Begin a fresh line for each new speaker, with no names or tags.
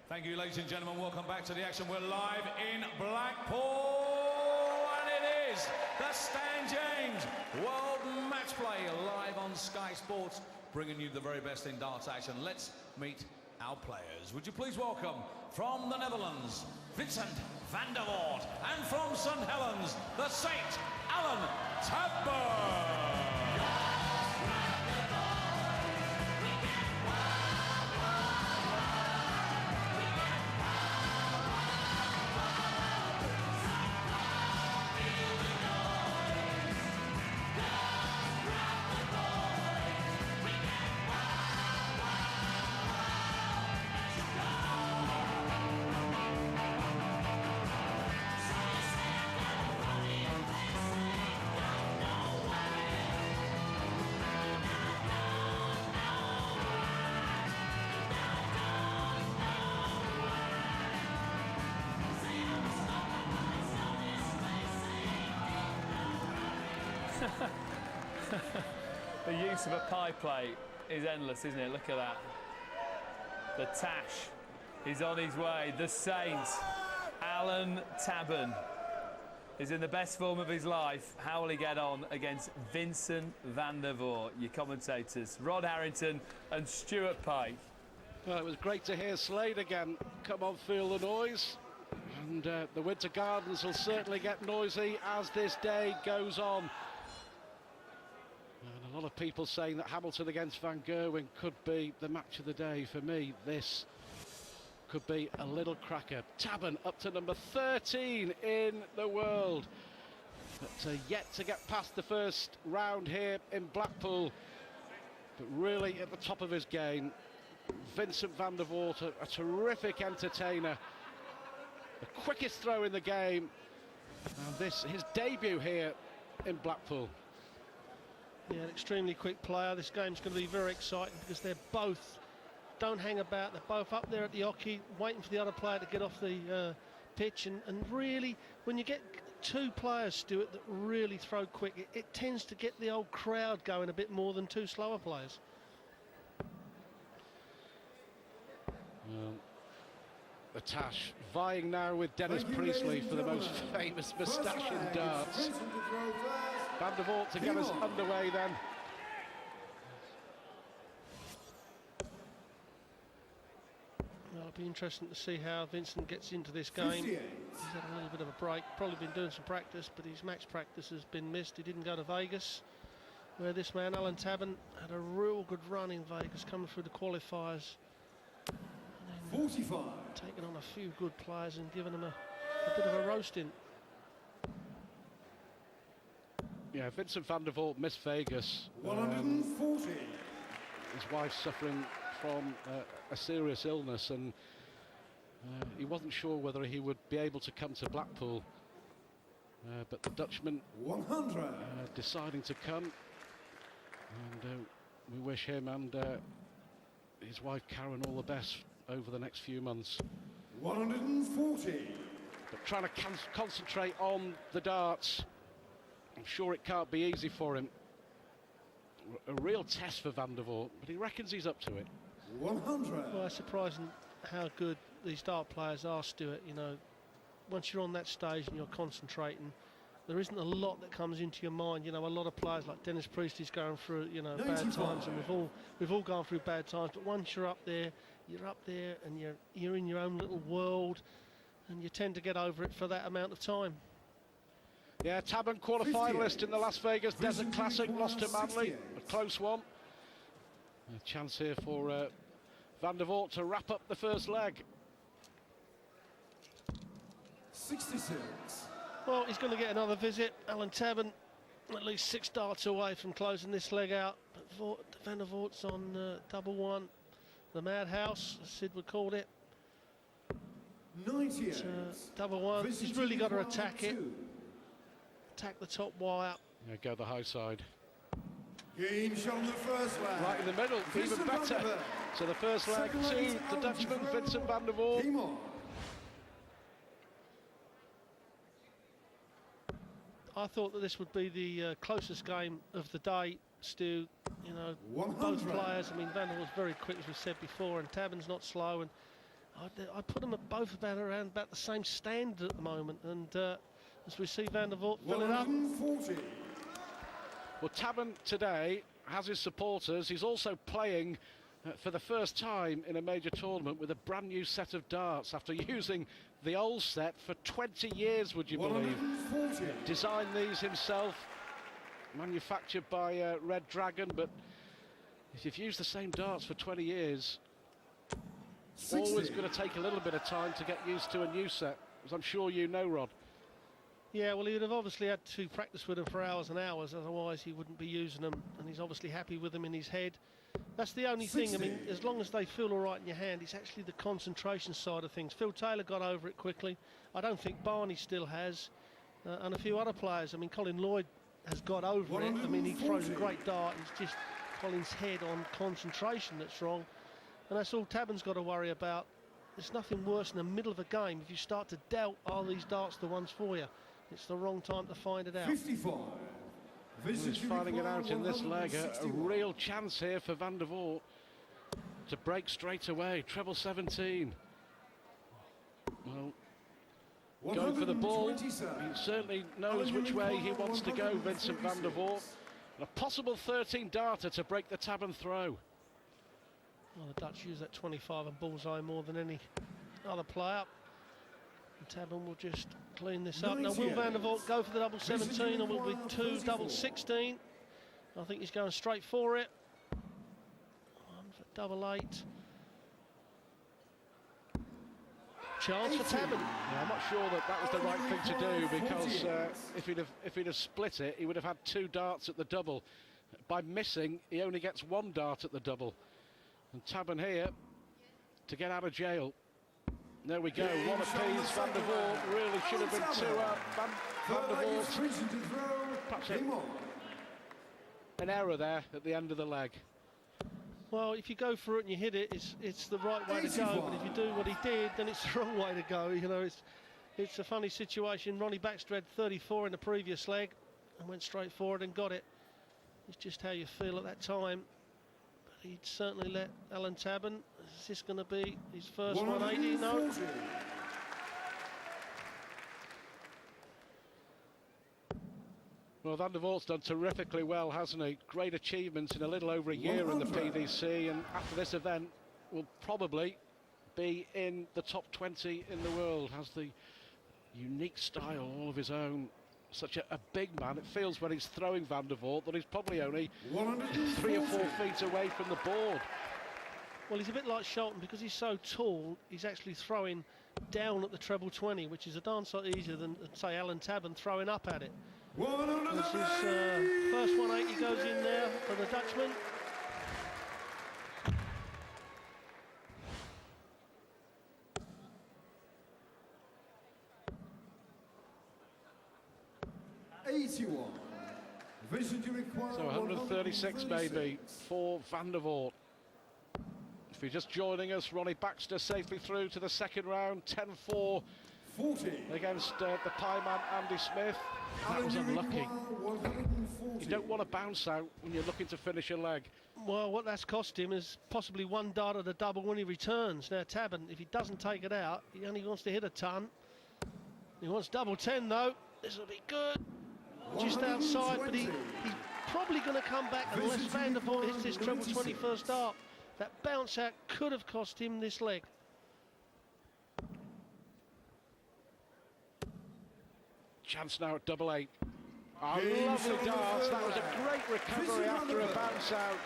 Thank you, ladies and gentlemen. Welcome back to the action. We're live in Blackpool, and it is the Stan James World Matchplay live on Sky Sports, bringing you the very best in darts action. Let's meet our players. Would you please welcome from the Netherlands, Vincent van der Voort, and from St Helens, the Saint, Alan Tabern.
The use of a pie plate is endless, isn't it? Look at that. The Tash is on his way. The Saint, Alan Tabern, is in the best form of his life. How will he get on against Vincent van der Voort? Your commentators, Rod Harrington and Stuart Pike.
Well, it was great to hear Slade again. Come on, feel the noise. And the Winter Gardens will certainly get noisy as this day goes on. And a lot of people saying that Hamilton against Van Gerwen could be the match of the day. For me, this could be a little cracker. Tabern up to number 13 in the world. But yet to get past the first round here in Blackpool. But really at the top of his game. Vincent van der Voort, a terrific entertainer. The quickest throw in the game. And this, his debut here in Blackpool.
Yeah, an extremely quick player. This game's going to be very exciting because they're both, don't hang about, they're both up there at the hockey, waiting for the other player to get off the pitch. And really, when you get two players, Stuart, that really throw quick, it tends to get the old crowd going a bit more than two slower players.
The Tash vying now with Dennis Priestley for the most famous moustache in darts. Van der Voort to get us underway then.
Well, it'll be interesting to see how Vincent gets into this game. He's had a little bit of a break, probably been doing some practice, but his match practice has been missed. He didn't go to Vegas, where this man, Alan Tabern, had a real good run in Vegas, coming through the qualifiers.
45.
Taking on a few good players and giving them a bit of a roasting.
Yeah, Vincent van der Voort missed Vegas.
140.
His wife's suffering from a serious illness, and he wasn't sure whether he would be able to come to Blackpool. But the Dutchman
100.
Deciding to come, and we wish him and his wife Karen all the best over the next few months.
140.
But trying to concentrate on the darts. I'm sure it can't be easy for him. A real test for Van der Voort, but he reckons he's up to it.
100.
Well, it's surprising how good these dart players are, Stuart. You know, once you're on that stage and you're concentrating, there isn't a lot that comes into your mind. You know, a lot of players like Dennis Priestley's going through, you know, bad times, and we've all gone through bad times. But once you're up there and you're in your own little world, and you tend to get over it for that amount of time.
Yeah, Tabern quarter-finalist in the Las Vegas Desert Classic, lost to Manley, a close one. A chance here for Van der Voort to wrap up the first leg.
66.
Well, he's going to get another visit. Alan Tabern, at least 6 darts away from closing this leg out. But Van der Voort's on double one, the madhouse, as Sid would call it.
98.
Double one. He's really got to attack it. Attack the top wire.
Yeah, go the high side.
Game shot on the first leg.
Right in the middle, even better. So the first leg to the Dutchman, Vincent van der Voort.
I thought that this would be the closest game of the day, Stu. You know,
100.
both players. I mean, Van der was very quick, as we said before, and Tabern's not slow. And I put them at both around about the same standard at the moment, and as we see Van der Voort fill it up.
140.
Well, Tabern today has his supporters. He's also playing for the first time in a major tournament with a brand new set of darts after using the old set for 20 years, would you believe?
140.
Designed these himself, manufactured by Red Dragon, but if you've used the same darts for 20 years, it's always going to take a little bit of time to get used to a new set, as I'm sure you know, Rod.
Yeah, well, he would have obviously had to practice with them for hours and hours, otherwise he wouldn't be using them, and he's obviously happy with them in his head. That's the only thing. I mean, as long as they feel all right in your hand, it's actually the concentration side of things. Phil Taylor got over it quickly. I don't think Barney still has, and a few other players. I mean, Colin Lloyd has got over it. I mean, he throws a great dart. It's just Colin's head on concentration that's wrong, and that's all Tabern's got to worry about. There's nothing worse in the middle of a game if you start to doubt, are these darts the ones for you? It's the wrong time to find it out.
55.
He's finding it out in this leg. A real chance here for Van der Voort to break straight away. Treble 17. Well, going for the ball. He certainly knows which way he wants to go, Vincent Van der Voort. And a possible 13 darter to break the Tabern throw.
Well, the Dutch use that 25 and bullseye more than any other player. And Tabern will just clean this up. Now, will Van der Voort go for the double 17, or will it be two double 16? I think he's going straight for it. One for double 8. Chance for Tabern.
Yeah, I'm not sure that was the right thing to do, because if he'd have split it, he would have had 2 darts at the double. By missing, he only gets 1 dart at the double. And Tabern here to get out of jail. There we go, one apiece. Van der Voort really should have been 2 up. Van der Voort, perhaps an error there at the end of the leg.
Well, if you go for it and you hit it, it's the right way to go. But if you do what he did, then it's the wrong way to go. You know, it's a funny situation. Ronnie Baxter had 34 in the previous leg and went straight forward and got it. It's just how you feel at that time. But he'd certainly let Alan Tabern. Is this going to be his first 180? No.
Well, Van der Voort's done terrifically well, hasn't he? Great achievements in a little over a year in the PDC, and after this event will probably be in the top 20 in the world. Has the unique style all of his own. Such a big man. It feels when he's throwing Van der Voort that he's probably only 3 or 4 feet away from the board.
Well, he's a bit like Shelton because he's so tall. He's actually throwing down at the treble 20, which is a darn sight easier than, say, Alan Tabern throwing up at it. This is first 180 goes in there for the Dutchman.
So 136 maybe for Van der Voort. If you're just joining us, Ronnie Baxter safely through to the second round, 10-4 against the pie man Andy Smith. That was unlucky. You don't want to bounce out when you're looking to finish a leg.
Well, what that's cost him is possibly 1 dart at a double when he returns. Now, Tabern, if he doesn't take it out, he only wants to hit a ton. He wants double 10, though. This will be good. Just outside, but he's probably going to come back unless Van der Voort hits this treble 20 first dart. That bounce out could have cost him this leg.
Chance now at double 8. Oh, lovely darts. That was a great recovery after a bounce out.